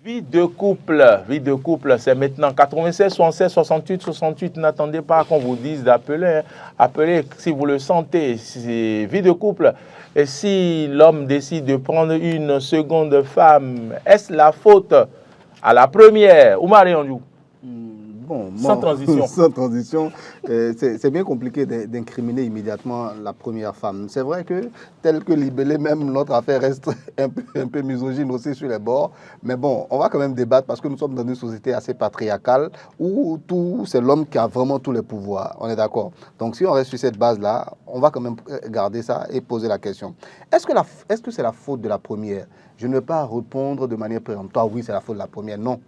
Vie de couple, c'est maintenant 96, 76, 68, 68. N'attendez pas qu'on vous dise d'appeler. Appelez si vous le sentez. C'est vie de couple. Et si l'homme décide de prendre une seconde femme, est-ce la faute à la première? Oumar Yandou. Sans transition. Sans transition, c'est bien compliqué d'incriminer immédiatement la première femme. C'est vrai que, tel que libellé, même notre affaire reste un peu misogyne aussi sur les bords. Mais bon, on va quand même débattre parce que nous sommes dans une société assez patriarcale où c'est l'homme qui a vraiment tous les pouvoirs. On est d'accord? Donc si on reste sur cette base-là, on va quand même garder ça et poser la question. Est-ce que c'est la faute de la première? Je ne vais pas répondre de manière péremptoire, oui, c'est la faute de la première. Non.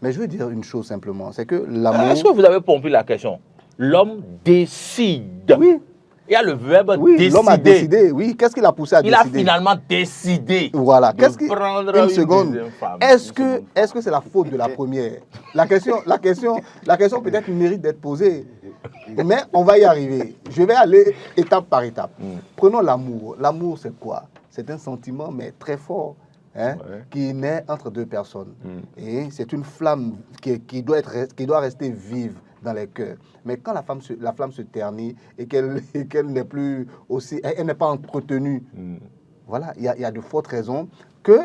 Mais je veux dire une chose simplement, c'est que l'amour... Est-ce que vous avez compris la question? L'homme décide. Oui. Il y a le verbe décider. L'homme a décidé, oui. Qu'est-ce qu'il a poussé à décider? Il a finalement décidé. Voilà. Qu'est-ce qui... prendre une seconde. Femme. Est-ce que c'est la faute de la première? La question peut-être mérite d'être posée. Mais on va y arriver. Je vais aller étape par étape. Prenons l'amour. L'amour, c'est quoi? C'est un sentiment, mais très fort. Qui naît entre deux personnes. Et c'est une flamme qui doit rester vive dans les cœurs. Mais quand la flamme se ternit et qu'elle n'est plus aussi, elle n'est pas entretenue, voilà, il y a de fortes raisons que,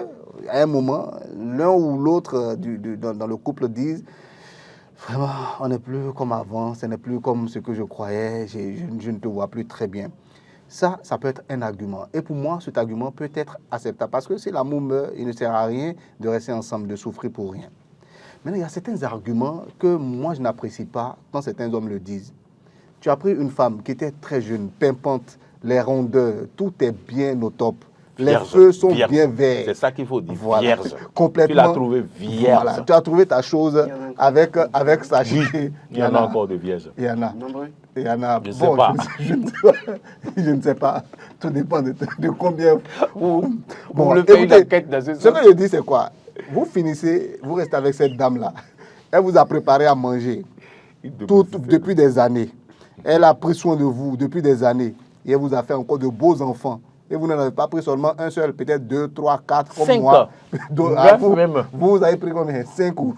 à un moment, l'un ou l'autre dans le couple disent vraiment, on n'est plus comme avant, ce n'est plus comme ce que je croyais, je ne te vois plus très bien. Ça peut être un argument. Et pour moi, cet argument peut être acceptable. Parce que si l'amour meurt, il ne sert à rien de rester ensemble, de souffrir pour rien. Maintenant, il y a certains arguments que moi, je n'apprécie pas quand certains hommes le disent. Tu as pris une femme qui était très jeune, pimpante, les rondeurs, tout est bien au top. Les feux sont bien verts. C'est ça qu'il faut dire, voilà. Vierge. Complètement. Tu l'as trouvé vierge. Voilà. Tu as trouvé ta chose avec sa chienne. Il y en a encore de vierges. Il y en a. Il y en a. Je ne sais pas. Je ne sais pas. Tout dépend de combien. Bon, écoutez, ce que je dis, c'est quoi? Vous finissez, vous restez avec cette dame-là. Elle vous a préparé à manger depuis des années. Elle a pris soin de vous depuis des années. Et elle vous a fait encore de beaux enfants. Et vous n'en avez pas pris seulement un seul, peut-être 2, 3, 4, comme 5 moi. Même. Vous avez pris combien? 5 ou...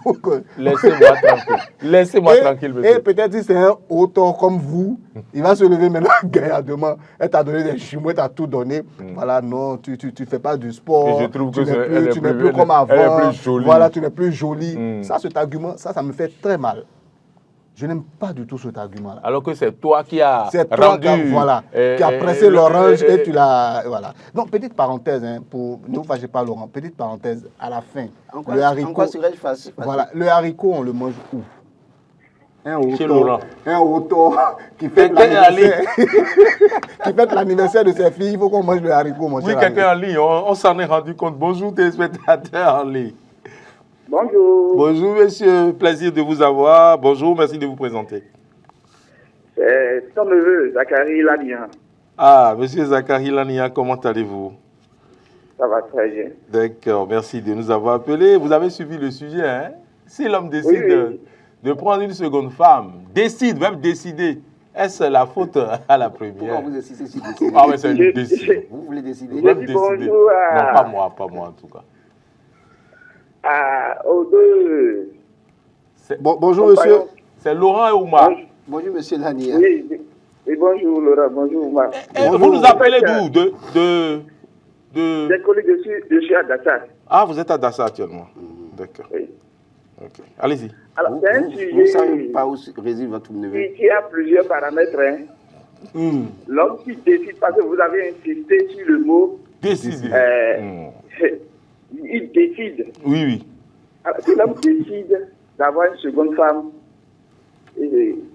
Laissez-moi tranquille. Laissez-moi tranquille, monsieur. Et peut-être si c'est un auteur comme vous, il va se lever maintenant gaillardement. Elle t'a donné des jumeaux, elle t'a tout donné. Voilà, non, tu ne fais pas du sport. Et je trouve tu n'es plus comme avant. Elle est plus jolie. Voilà, tu n'es plus jolie. Ça, cet argument, ça me fait très mal. Je n'aime pas du tout cet argument-là. Alors que c'est toi qui as rendu... qui a pressé l'orange et tu l'as... Voilà. Donc, petite parenthèse, ne vous fâchez pas, Laurent, petite parenthèse, à la fin. Le haricot, voilà, le haricot, on le mange où? Chez Laurent. Un auto qui fête l'anniversaire de ses filles, il faut qu'on mange le haricot, mon cher. Oui, quelqu'un en ligne, on s'en est rendu compte. Bonjour, téléspectateurs en ligne. Bonjour. Bonjour, monsieur. Plaisir de vous avoir. Bonjour, merci de vous présenter. C'est ton neveu, Zachary Lania. Ah, monsieur Zachary Lania, comment allez-vous? Ça va très bien. D'accord, merci de nous avoir appelés. Vous avez suivi le sujet, hein? Si l'homme décide de prendre une seconde femme, même décider, est-ce la faute à la première? Pourquoi vous décidez si décider? Ah, mais c'est une décision. Vous voulez décider? Je dis bonjour à... Non, pas moi en tout cas. Aux deux. Bonjour, monsieur. C'est Laurent et Oumar. Bonjour, monsieur Lania. Oui, bonjour, Laurent. Bonjour, Oumar. Vous nous appelez d'où? Des collègues, je suis à Dakar. Ah, vous êtes à Dakar actuellement. D'accord. Oui. Ok. Allez-y. Alors, c'est un sujet... Vous ne savez pas où réside votre neveu? Qui a plusieurs paramètres. L'homme qui décide, parce que vous avez insisté sur le mot... Décider. Il décide. Oui. Alors, si l'homme décide d'avoir une seconde femme,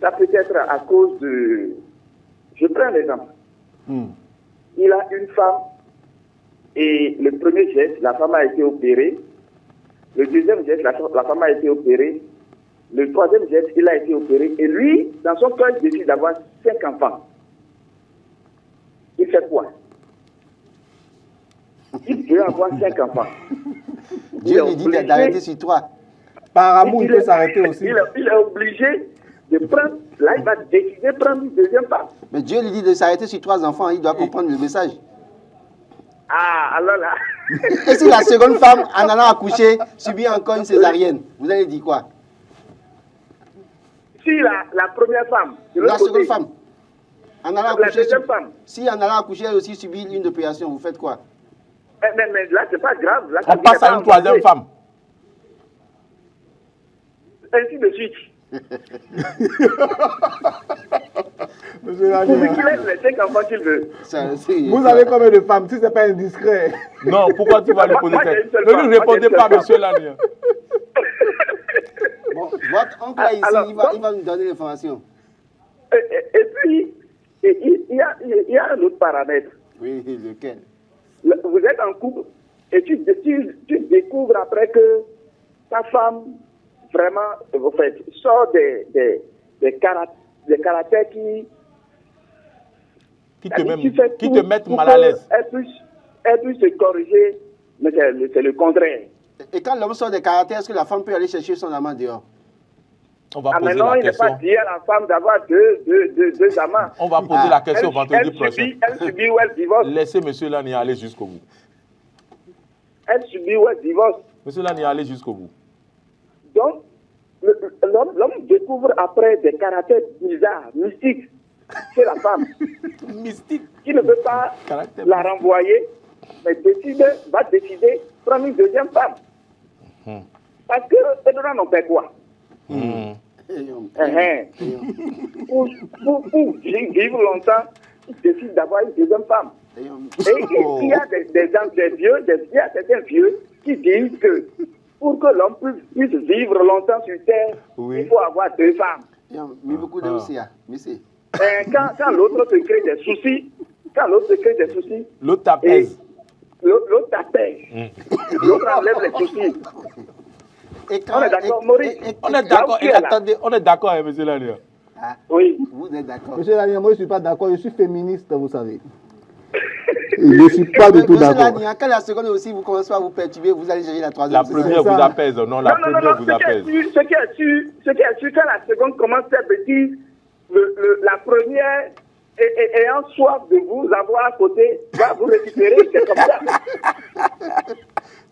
ça peut être à cause de... Je prends l'exemple. Il a une femme et le premier geste, la femme a été opérée. Le deuxième geste, la femme a été opérée. Le troisième geste, il a été opéré. Et lui, dans son cœur, il décide d'avoir 5 enfants. Il fait quoi? Il peut avoir 5 enfants. Dieu lui dit d'arrêter sur toi. Par amour, il peut s'arrêter aussi. Il est obligé de prendre... Là, il va décider de prendre une deuxième femme. Mais Dieu lui dit de s'arrêter sur 3 enfants. Il doit comprendre le message. Ah, alors là... Et si la seconde femme, en allant accoucher, subit encore une césarienne, vous allez dire quoi? Si la première femme, de La l'autre seconde côté, femme, en allant la accoucher, deuxième femme. si en allant accoucher, elle aussi subit une opération, vous faites quoi? Mais là, c'est pas grave. Là, On passe à une troisième femme. Ainsi de suite. Monsieur Pour Lanier, qu'il laisse les 5 enfants qu'il veut. vous avez combien de femmes, si ce n'est pas indiscret? Non, pourquoi tu vas lui poser Moi, ça? j'ai une seule Ne femme. lui Moi, répondez j'ai une pas, seule monsieur Lanier. Bon, votre oncle là ici, Alors, il va nous donner l'information. Et puis, il y a un autre paramètre. Oui, lequel? Vous êtes en couple et tu découvres après que ta femme, vraiment, en fait, sort des caractères Qui te fait mettent pour mal à l'aise. Elle puisse se corriger, mais c'est le contraire. Et quand l'homme sort des caractères, est-ce que la femme peut aller chercher son amant dehors? On va poser Maintenant, la il n'est pas question. dit à la femme d'avoir deux amants. On va poser la question vendredi prochain. Elle subit ou elle divorce. Laissez monsieur Lanier aller jusqu'au bout. Elle subit ou elle divorce. Monsieur Lanier, allez jusqu'au bout. Donc, l'homme découvre après des caractères bizarres, mystiques chez la femme, Mystique. qui ne veut pas Caractère la renvoyer, mais va décider de prendre une deuxième femme. Parce que les deux n'ont fait quoi? Pour vivre longtemps, il décide d'avoir une deuxième femme. Et il y a il y a certains vieux qui disent que pour que l'homme puisse vivre longtemps sur terre, Oui. il faut avoir deux femmes. Mais beaucoup de aussi, monsieur. Quand l'autre se crée des soucis, L'autre t'apaise. l'autre t'appelle. L'autre enlève les soucis. Et On est d'accord, Maurice? On est d'accord. Et attendez, on est d'accord, hein, monsieur Lanier. Oui. Vous êtes d'accord. Monsieur Lanier, moi je ne suis pas d'accord, je suis féministe, vous savez. Je ne suis pas du tout Monsieur d'accord. Lanier, quand la seconde aussi, vous commencez à vous perturber, vous allez chercher la troisième. La première vous apaise. Non, la première vous apaise. Ce qui est sûr, quand la seconde commence à faire bêtise, la première, ayant soif de vous avoir à côté, va vous récupérer, c'est comme ça.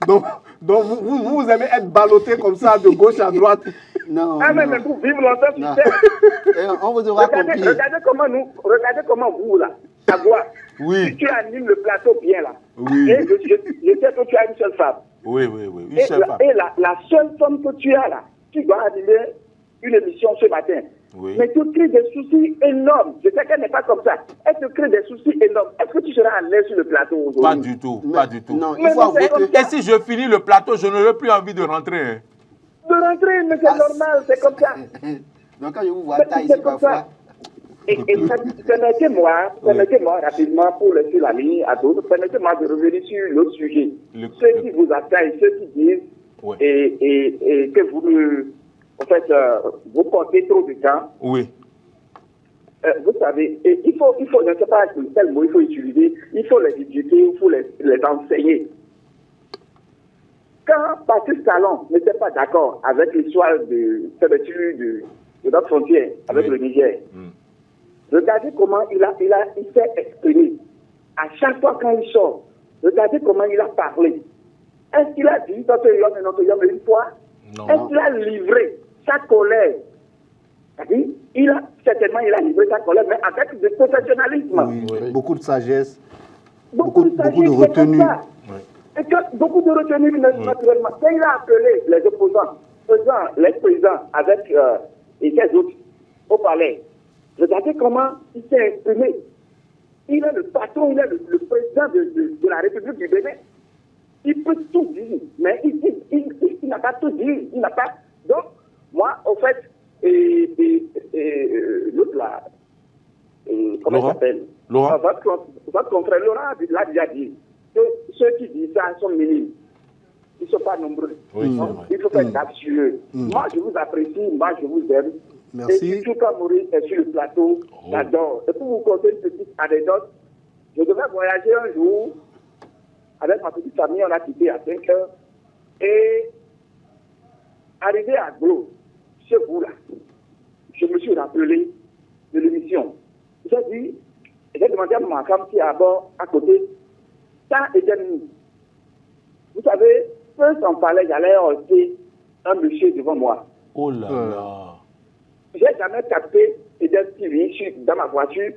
Donc vous aimez être ballotté comme ça de gauche à droite. Non. Mais pour vivre longtemps sur Non. terre. On vous aura Regardez compris. regardez comment vous, là, à voix. Oui. Si tu animes le plateau bien, là. Oui. Et je sais que tu as une seule femme. Oui. Une seule femme. Et la seule femme que tu as, là, tu dois animer une émission ce matin. Oui. Mais tu crées des soucis énormes. Je sais qu'elle n'est pas comme ça. Elle te crée des soucis énormes. Est-ce que tu seras à l'aise sur le plateau aujourd'hui? Pas du tout. Pas du tout. Non, Mais il faut non, avouer c'est que... Et si je finis le plateau, je n'aurai plus envie de rentrer. Hein. De rentrer, mais c'est normal, c'est comme ça. Donc quand je vous vois Mais taille c'est ici comme parfois... ça. Et permettez-moi rapidement pour laisser la ligne à d'autres, permettez-moi de revenir sur l'autre sujet. Ceux qui vous attaquent, ceux qui disent et que vous, en fait, vous portez trop de temps. Oui. Vous savez, il faut, je ne sais pas quel mot il faut utiliser, il faut les éduquer, il faut les enseigner. Quand Patrice Talon n'était pas d'accord avec l'histoire de fermeture de notre frontière avec le Niger, regardez comment il s'est exprimé. À chaque fois quand il sort, regardez comment il a parlé. Est-ce qu'il a dit notre yom une fois? Non. Est-ce qu'il a livré sa colère? Certainement, il a livré sa colère, mais avec du professionnalisme. Oui. Beaucoup de sagesse. Beaucoup de retenue. Et que beaucoup de retenue, naturellement. Quand il a appelé les opposants, l'ex-président avec et les autres au palais, regardez comment il s'est exprimé. Il est le patron, il est le président de la République du Bénin. Il peut tout dire, mais il n'a pas tout dit. Il n'a pas. Donc, moi, au fait, l'autre là, comment il s'appelle? Laurent. Votre confrère Laurent l'a déjà dit. Que ceux qui disent ça sont minimes. Ils ne sont pas nombreux. Oui, il faut faire gaffe sur eux. Moi, je vous apprécie, moi, je vous aime. Merci. Et surtout quand Maurice est sur le plateau, j'adore. Et pour vous conter une petite anecdote, je devais voyager un jour avec ma petite famille, on a quitté à 5 heures. Et arrivé à Glo, chez vous là, je me suis rappelé de l'émission. J'ai demandé à ma femme qui est à bord, à côté, ça et demi. Vous savez, peu s'en parlait, j'allais heurter un monsieur devant moi. Oh là là. J'ai jamais capté Eden TV dans ma voiture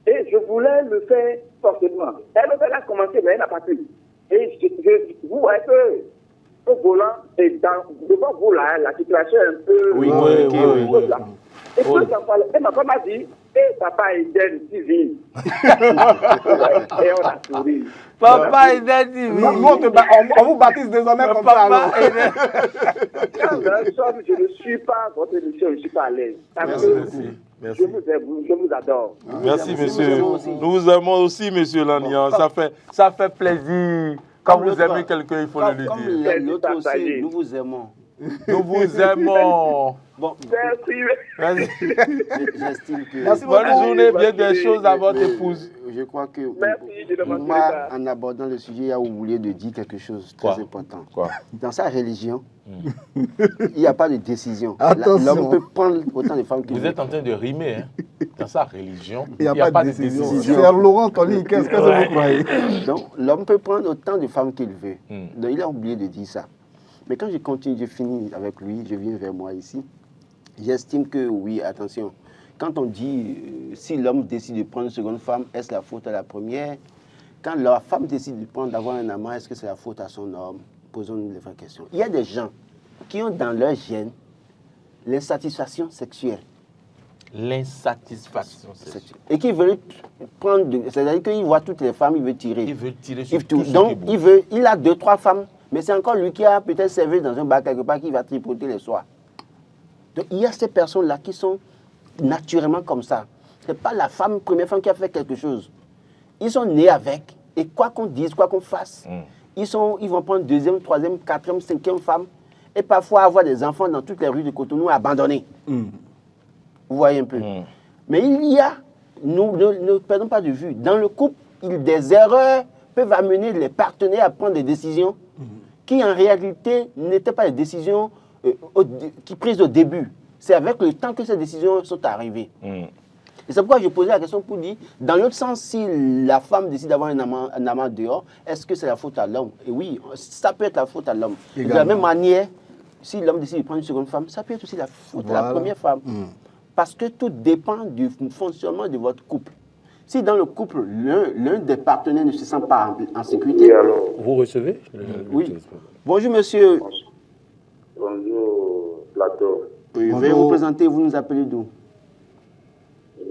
et je voulais le faire forcément. Elle a commencé, mais elle n'a pas pu. Et vous voyez que au volant, et devant vous là, la situation est un peu... Oui. Et peu s'en parlait. Et ma femme m'a dit, papa Eden TV. Et on a souri. Papa Eden TV. Nous, on vous baptise désormais comme ça. Alors. Je ne suis pas votre émission, je ne suis pas à l'aise. Merci. Je vous adore. Merci, monsieur. Nous vous aimons aussi, monsieur Lannian. Ça fait plaisir. Quand vous aimez quelqu'un, il faut le dire. Comme l'autre aussi, nous vous aimons. Nous vous aimons. Bon, Merci. j'estime que... Merci Bonne beaucoup. journée, bien des choses à votre épouse. Je crois que Merci de demander moi, ça. en abordant le sujet, il a oublié de dire quelque chose de Quoi? très important. Quoi? Dans sa religion, il n'y a pas de décision. Attention. L'homme peut prendre autant de femmes qu'il Vous veut. êtes en train de rimer, hein? Dans sa religion, Il n'y a pas de décision. décision. C'est Laurent Tony, qu'est-ce que vous croyez? Donc, l'homme peut prendre autant de femmes qu'il veut. Mm. Donc, il a oublié de dire ça. Mais quand je continue, je finis avec lui, je viens vers moi ici. J'estime que oui, attention. Quand on dit si l'homme décide de prendre une seconde femme, est-ce la faute à la première? Quand la femme décide d'avoir un amant, est-ce que c'est la faute à son homme? Posons-nous les vraies questions. Il y a des gens qui ont dans leur gène l'insatisfaction sexuelle. L'insatisfaction sexuelle. Et qui veulent prendre, c'est-à-dire qu'il voit toutes les femmes, il veut tirer. Il veut tirer sur Il- tout ce donc, qui bouge. il a 2-3 femmes, mais c'est encore lui qui a peut-être servi dans un bar quelque part qui va tripoter les soirs. Donc, il y a ces personnes-là qui sont naturellement comme ça. Ce n'est pas la première femme qui a fait quelque chose. Ils sont nés avec, et quoi qu'on dise, quoi qu'on fasse, ils vont prendre deuxième, troisième, quatrième, cinquième femme, et parfois avoir des enfants dans toutes les rues de Cotonou abandonnés. Vous voyez un peu. Mais il y a, nous ne perdons pas de vue, dans le couple, des erreurs peuvent amener les partenaires à prendre des décisions qui en réalité n'étaient pas des décisions qui prises au début. C'est avec le temps que ces décisions sont arrivées. Et c'est pourquoi je posais la question pour dire, dans l'autre sens, si la femme décide d'avoir un amant dehors, est-ce que c'est la faute à l'homme? Et oui, ça peut être la faute à l'homme. De la même manière, si l'homme décide de prendre une seconde femme, ça peut être aussi la faute à la première femme. Parce que tout dépend du fonctionnement de votre couple. Si dans le couple, l'un des partenaires ne se sent pas en sécurité... Vous recevez Oui. Bonjour, monsieur. Bonjour, plateau. Oui, veuillez vous présenter, vous nous appelez d'où?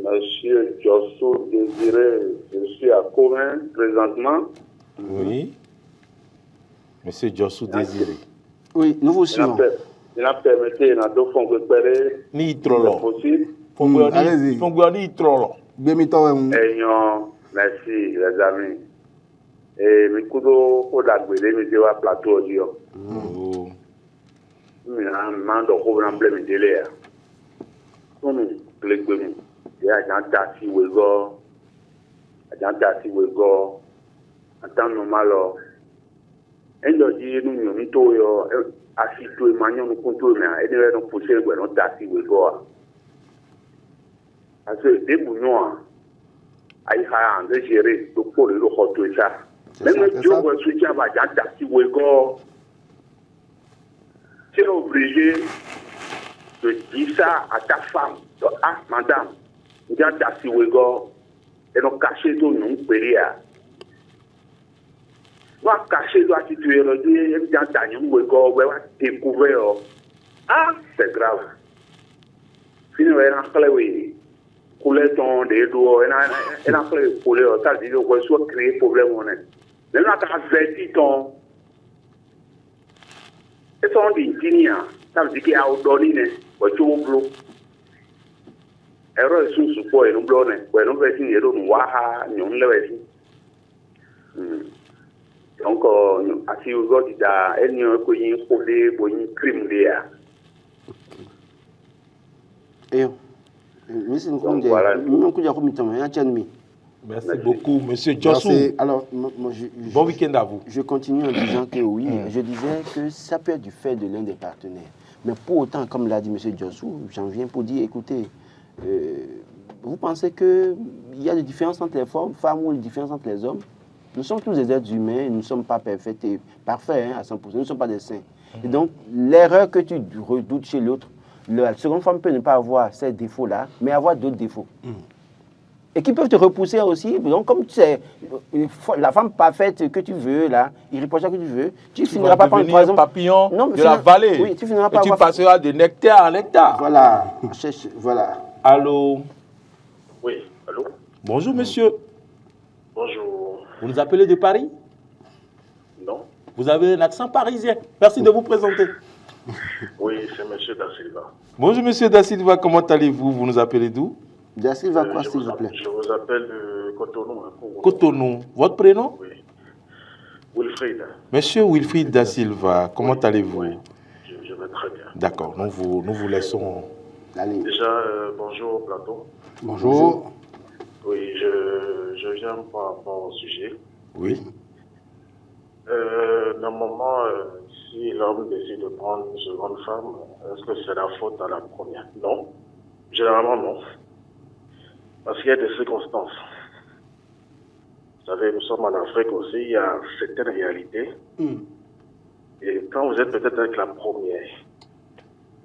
Monsieur Jossou Désiré, je suis à Corinne présentement. Oui. Monsieur Jossou Désiré. Oui, nous vous suivons. Il a permis de deux fonds récupérer. Ni trolo. Possible. Allez-y. Fongouani trolo. Ayons, merci les amis. Et mes coups d'agouler, mes deux plateaux, mando problème de l'air. Comme les communes, il y a un taxi wego, en temps normal. Et donc, nous nous toyo, assis-toi, manions nous contourner, et nous allons pousser le taxi wego. Parce que des bouillons, il y a un gérer le pôle de l'autre ça. Même le jour où je suis à un taxi wego, tu es obligé de dire ça à ta femme. Donc, ah, madame, il y a un taxi wego, et nous cacher tout nous, péria. Nous cacher tout si tu es le dit, il y a un taxi wego, on va découvrir. Ah, c'est grave. Finalement, il y a un clé, couler ton dédo, il y a un clé, couler, ça veut dire qu'on soit créer problème. Mais là, tu as averti ton. Et son d'ingénieur, ça veut dire qu'il y a un donné, tu as un bloc. Erreur est sous support et nous bloquons. Nous faisons des erreurs, nous voyons, nous les donc, si vous avez dit un crime. Merci beaucoup, monsieur Jossou. Alors, bon week-end à vous. Je continue en disant que oui, je disais que ça peut être du fait de l'un des partenaires. Mais pour autant, comme l'a dit monsieur Jossou, j'en viens pour dire, écoutez, vous pensez qu'il y a des différences entre les femmes ou des différences entre les hommes? Nous sommes tous des êtres humains, nous ne sommes pas parfaits et parfaits à 100%, nous ne sommes pas des saints. Et donc, l'erreur que tu redoutes chez l'autre, la seconde femme peut ne pas avoir ces défauts-là, mais avoir d'autres défauts. Et qui peuvent te repousser aussi. Donc, comme tu sais, la femme parfaite que tu veux, là, irréprochable que tu veux, tu finiras pas par une troisième papillon de la vallée. Oui, tu finiras par tu passeras de nectar en nectar. Voilà. Voilà. Allô? Oui, allô? Bonjour, monsieur. Bonjour. Vous nous appelez de Paris? Non? Vous avez un accent parisien. Merci de vous présenter. Oui, c'est monsieur Da Silva. Bonjour, monsieur Da Silva. Comment allez-vous? Vous nous appelez d'où? Da Silva, quoi, s'il vous plaît? Je vous appelle de Cotonou. Cotonou. Votre prénom? Oui. Wilfried. Monsieur Wilfried Da Silva, comment allez-vous? Oui, je vais très bien. D'accord, nous vous laissons. Déjà, bonjour plateau. Bonjour. Oui, je viens par rapport au sujet. Oui. Normalement, si l'homme décide de prendre une seconde femme, est-ce que c'est la faute à la première? Non. Généralement, non. Parce qu'il y a des circonstances. Vous savez, nous sommes en Afrique aussi, il y a certaines réalités. Et quand vous êtes peut-être avec la première,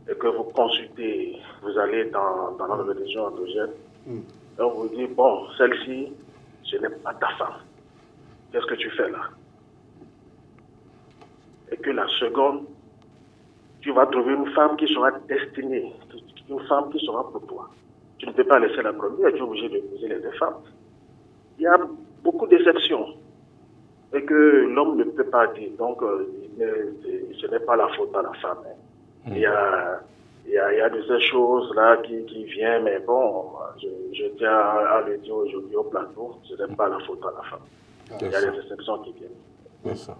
et que vous consultez, vous allez dans notre religion endogène, et on vous dit, bon, celle-ci, ce n'est pas ta femme. Qu'est-ce que tu fais là? Et que la seconde, tu vas trouver une femme qui sera destinée, une femme qui sera pour toi. Tu ne peux pas laisser la première, tu es obligé d'épouser les deux femmes. Il y a beaucoup d'exceptions et que l'homme ne peut pas dire. Donc, ce n'est pas la faute à la femme. Il y a de ces choses-là qui viennent, mais bon, je tiens à le dire aujourd'hui au plateau, ce n'est pas la faute à la femme. Il y a des exceptions qui viennent. C'est ça.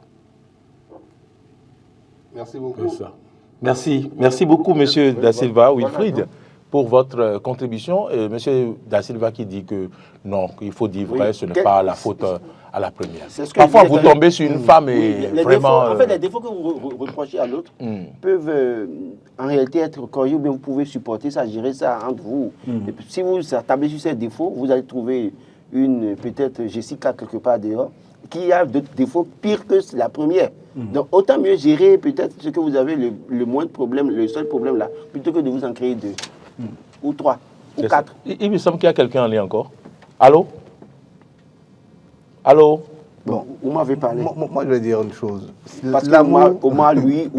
Merci beaucoup. C'est ça. Merci beaucoup, monsieur Da Silva, Wilfried, pour votre contribution. Et monsieur Da Silva qui dit que non, qu'il faut dire vrai, ce n'est pas la faute à la première. Parfois, vous tombez sur une femme et vraiment... En fait, les défauts que vous reprochez à l'autre peuvent en réalité être corrigés ou bien vous pouvez supporter ça, gérer ça entre vous. Et puis, si vous tablez sur ces défauts, vous allez trouver peut-être Jessica quelque part dehors, qui a d'autres défauts pires que la première. Donc, autant mieux gérer peut-être ce que vous avez le moins de problème, le seul problème là, plutôt que de vous en créer 2, ou 3, ou 4. Il me semble qu'il y a quelqu'un en ligne encore. Allô? Allô? Bon, vous m'avez parlé. Moi, je vais dire une chose. Parce que Omar, lui,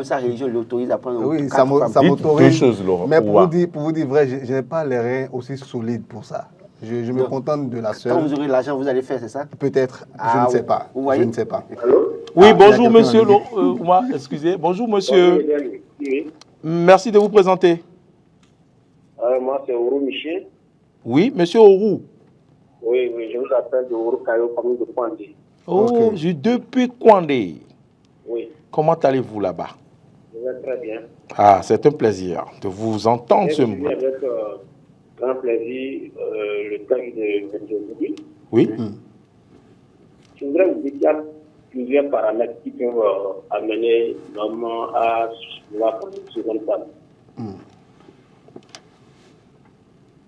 sa religion l'autorise à prendre. Oui, 4 femmes. ça m'autorise. Deux choses, Laurent. Mais pour vous dire vrai, je n'ai pas les reins aussi solides pour ça. Je me contente de la seule. Quand vous aurez l'argent, vous allez faire, c'est ça? Peut-être, je ne sais pas. Vous voyez? Je ne sais pas. Allô? Oui, bonjour monsieur Ouma, excusez. Bonjour monsieur. Oui. Merci de vous présenter. Moi, c'est Ouro Michel. Oui, monsieur Ourou. Oui, je vous appelle de Ouro Kayo, commune de Kwandé. Oh, okay. Depuis Kwandé. Oui. Comment allez-vous là-bas? Je vais très bien. Ah, c'est un plaisir de vous entendre ce moment. Avec grand plaisir le thème de aujourd'hui. Oui. Je voudrais vous dire qu'il y a plusieurs paramètres qui peuvent amener l'homme à vouloir prendre une seconde femme.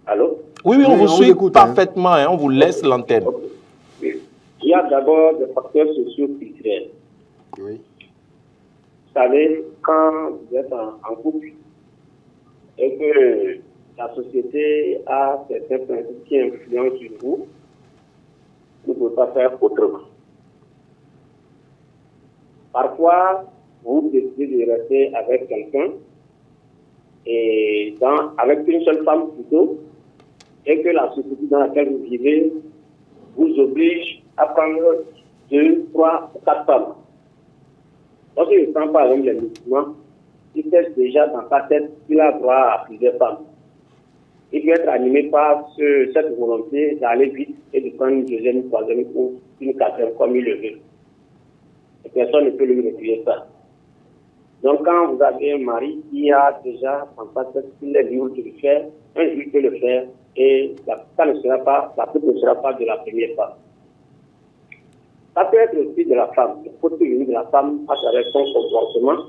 Allô? Oui, on vous suit écoute, parfaitement, hein, on vous laisse l'antenne. Okay. Il y a d'abord des facteurs socio-culturels. Oui. Vous savez, quand vous êtes en couple et que la société a certains principes qui influencent sur vous, vous ne pouvez pas faire autrement. Parfois, vous décidez de rester avec quelqu'un et avec une seule femme plutôt, et que la société dans laquelle vous vivez vous oblige à prendre 2, 3, 4 femmes. Lorsqu'il ne prend pas les musulmans, il teste déjà dans sa tête qu'il a droit à plusieurs femmes. Il peut être animé par cette volonté d'aller vite et de prendre une deuxième, une troisième ou une quatrième comme il le veut. Et personne ne peut lui refuser ça. Donc quand vous avez un mari qui a déjà en tête qu'il est libre de le faire, un jour il peut le faire et la faute ne sera pas de la première femme. Ça peut être aussi de la femme. Il faut tenir de la femme à travers son comportement.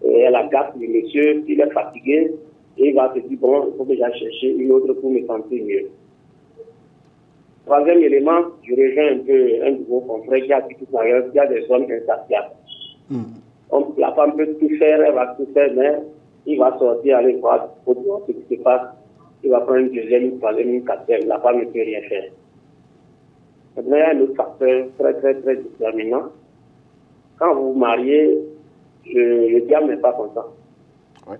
Et elle agace le monsieur, il est fatigué, et il va se dire, bon, il faut que j'aille chercher une autre pour me sentir mieux. Troisième élément, je rejoins un peu un de vos confrères qui a dit tout à l'heure qu'il y a des hommes insatiables. Donc, la femme peut tout faire, elle va tout faire, mais il va sortir, aller voir ce qui se passe. Il va prendre une deuxième, une troisième, une quatrième. La femme ne peut rien faire. Maintenant, il y a un autre facteur très, très, très déterminant. Quand vous vous mariez, le diable n'est pas content. Ouais.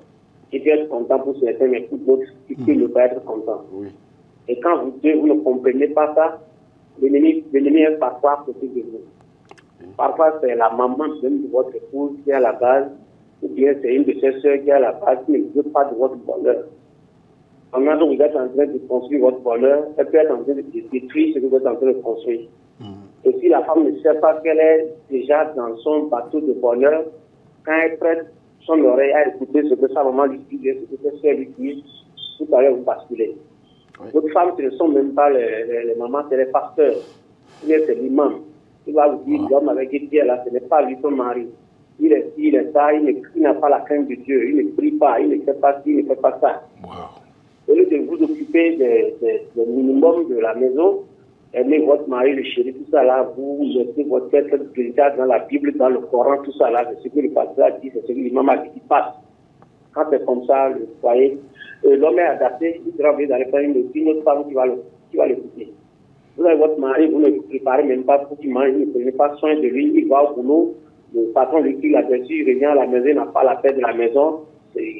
Il peut être content pour certains, mais pour d'autres, il peut ne pas être content. Oui. Et quand vous deux, vous ne comprenez pas ça, l'ennemi est parfois à côté de vous. Parfois, c'est la maman même de votre épouse qui est à la base, ou bien c'est une de ses soeurs qui est à la base, qui ne veut pas de votre bonheur. Pendant que vous êtes en train de construire votre bonheur, elle peut être en train de détruire ce que vous êtes en train de construire. Et si la femme ne sait pas qu'elle est déjà dans son bateau de bonheur, quand elle prête son oreille à écouter ce que sa maman lui dit, ce que sa soeur lui dit, tout à l'heure vous basculez. Oui. D'autres femmes, ce ne sont même pas les mamans, c'est les pasteurs. Ou bien c'est l'imam. Il va vous dire, l'homme avec qui il est là, ce n'est pas lui son mari. Il est ça, il n'a pas la crainte de Dieu, il ne prie pas, il ne fait pas ci, il ne fait pas ça. Wow. Au lieu de vous occuper des minimum de la maison, aimer votre mari, le chéri, tout ça là, vous mettez votre tête déjà dans la Bible, dans le Coran, tout ça là, c'est ce que le pasteur a dit, c'est ce que l'imam a dit qui passe. Quand c'est comme ça, le foyer, l'homme est adapté, il sera envoyé dans les familles, une autre femme qui va l'écouter. Vous avez votre mari, vous ne le préparez même pas pour qu'il mange, vous ne prenez pas soin de lui, il va au boulot, le patron lui dit là-dessus, il revient à la maison, il n'a pas la paix de la maison.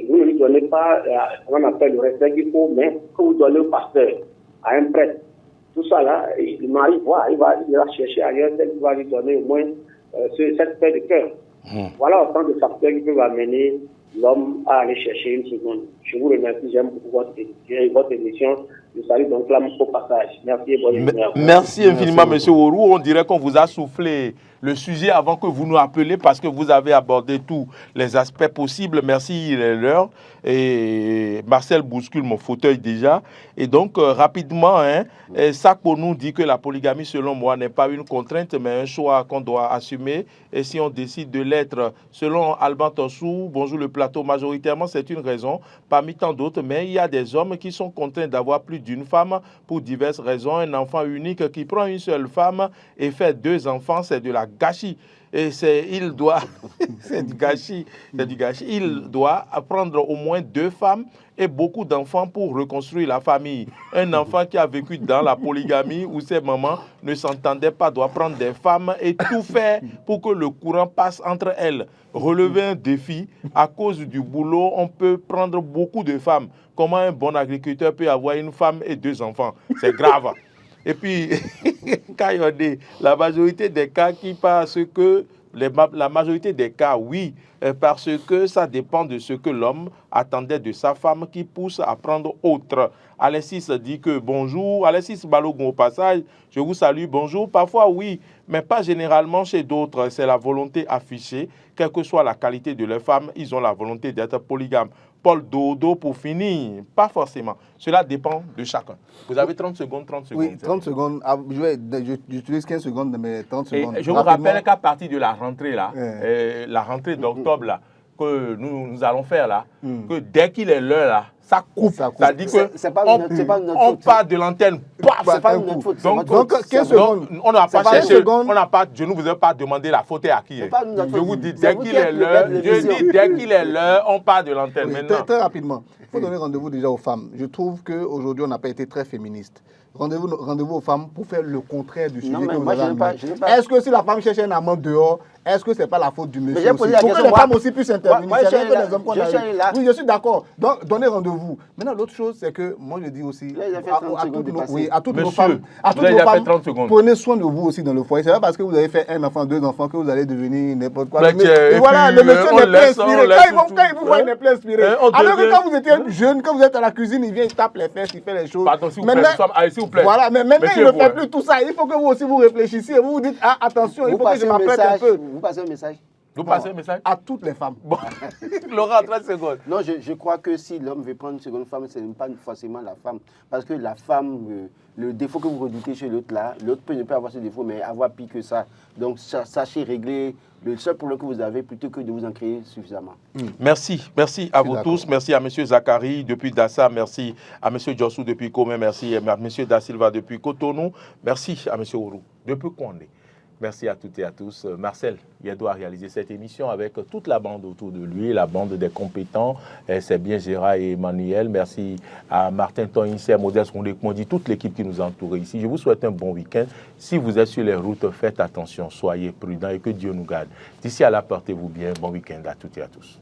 Vous ne lui donnez pas ce qu'on appelle le respect qu'il faut, mais que vous donnez au pasteur, à un prêtre. Tout ça là, le mari voit, il va chercher ailleurs, celle qui va lui donner au moins cette paix de cœur. Voilà autant de facteurs qui peuvent amener l'homme à aller chercher une seconde. Je vous remercie, j'aime beaucoup votre émission. Je salue donc l'âme au passage. Merci et bonne journée. Merci infiniment, Monsieur Orou. On dirait qu'on vous a soufflé le sujet avant que vous nous appeliez parce que vous avez abordé tous les aspects possibles. Merci, il est l'heure. Et Marcel bouscule mon fauteuil déjà. Et donc, rapidement, Sako nous dit que la polygamie, selon moi, n'est pas une contrainte, mais un choix qu'on doit assumer. Et si on décide de l'être, selon Alban Tossou, bonjour le plateau, majoritairement, c'est une raison parmi tant d'autres. Mais il y a des hommes qui sont contraints d'avoir plus d'une femme pour diverses raisons. Un enfant unique qui prend une seule femme et fait 2 enfants, c'est de la gâchis. Et il doit, c'est du gâchis, il doit prendre au moins 2 femmes et beaucoup d'enfants pour reconstruire la famille. Un enfant qui a vécu dans la polygamie où ses mamans ne s'entendaient pas doit prendre des femmes et tout faire pour que le courant passe entre elles. Relever un défi, à cause du boulot, on peut prendre beaucoup de femmes. Comment un bon agriculteur peut avoir une femme et 2 enfants? C'est grave. Et puis, Kayode, la majorité des cas la majorité des cas, oui, parce que ça dépend de ce que l'homme attendait de sa femme qui pousse à prendre autre. Alexis dit que bonjour, Alexis Balogun au passage, je vous salue, bonjour. Parfois, oui, mais pas généralement chez d'autres. C'est la volonté affichée, quelle que soit la qualité de leur femme, ils ont la volonté d'être polygames. Paul Dodo pour finir, pas forcément. Cela dépend de chacun. Vous avez 30 secondes. Oui, 30 secondes. J'utilise 15 secondes de mes 30 secondes. Et je vous rappelle qu'à partir de la rentrée, là, la rentrée d'octobre, là, que nous allons faire, là, que dès qu'il est l'heure, là, ça coupe. Ça dit que on part de l'antenne. C'est pas notre faute. Donc 15 secondes. On n'a pas cherché, je ne vous ai pas demandé la faute à qui. Je vous dis, dès qu'il est l'heure, on part de l'antenne maintenant. Très rapidement. Il faut donner rendez-vous déjà aux femmes. Je trouve qu'aujourd'hui, on n'a pas été très féministe. Rendez-vous aux femmes pour faire le contraire du sujet que vous avez amené. Est-ce que si la femme cherche un amant dehors, est-ce que ce n'est pas la faute du monsieur aussi? Pour que les femmes aussi puissent intervenir. C'est vrai que les hommes qu'on a eu. Oui, je suis d'accord. Donc, donnez rendez-vous. Maintenant, l'autre chose, c'est que moi, je dis aussi à toutes nos femmes, prenez soin de vous aussi dans le foyer. C'est pas parce que vous avez fait 1 enfant, 2 enfants que vous allez devenir n'importe quoi. Et voilà, le monsieur n'est plus inspiré. Quand il vous voit, il n'est plus inspiré. Alors que quand vous étiez jeune, quand vous êtes à la cuisine, il vient, il tape les fesses, il fait les choses. Pardon, s'il vous plaît. Voilà, mais maintenant, il ne fait plus tout ça. Il faut que vous aussi vous réfléchissiez. Vous vous dites, ah, attention, il faut que je m'apprête un peu. Vous passez un message. Vous passez un message? À toutes les femmes. Bon, Laurent, 30 secondes. Non, je crois que si l'homme veut prendre une seconde femme, ce n'est pas forcément la femme. Parce que la femme, le défaut que vous redoutez chez l'autre là, l'autre peut ne pas avoir ce défaut, mais avoir pire que ça. Donc, sachez régler le seul problème que vous avez plutôt que de vous en créer suffisamment. Merci à vous tous. Merci à M. Zachary depuis Dassa. Merci à M. Djossou depuis Comé. Merci à M. Da Silva depuis Cotonou. Merci à M. Ourou depuis Kondé. Merci à toutes et à tous. Marcel Yeddo a réalisé cette émission avec toute la bande autour de lui, la bande des compétents. C'est bien Gérard et Emmanuel. Merci à Martin Toinissé, Modeste Rondé-Kmondi, toute l'équipe qui nous entoure ici. Je vous souhaite un bon week-end. Si vous êtes sur les routes, faites attention, soyez prudents et que Dieu nous garde. D'ici à là, portez-vous bien. Bon week-end à toutes et à tous.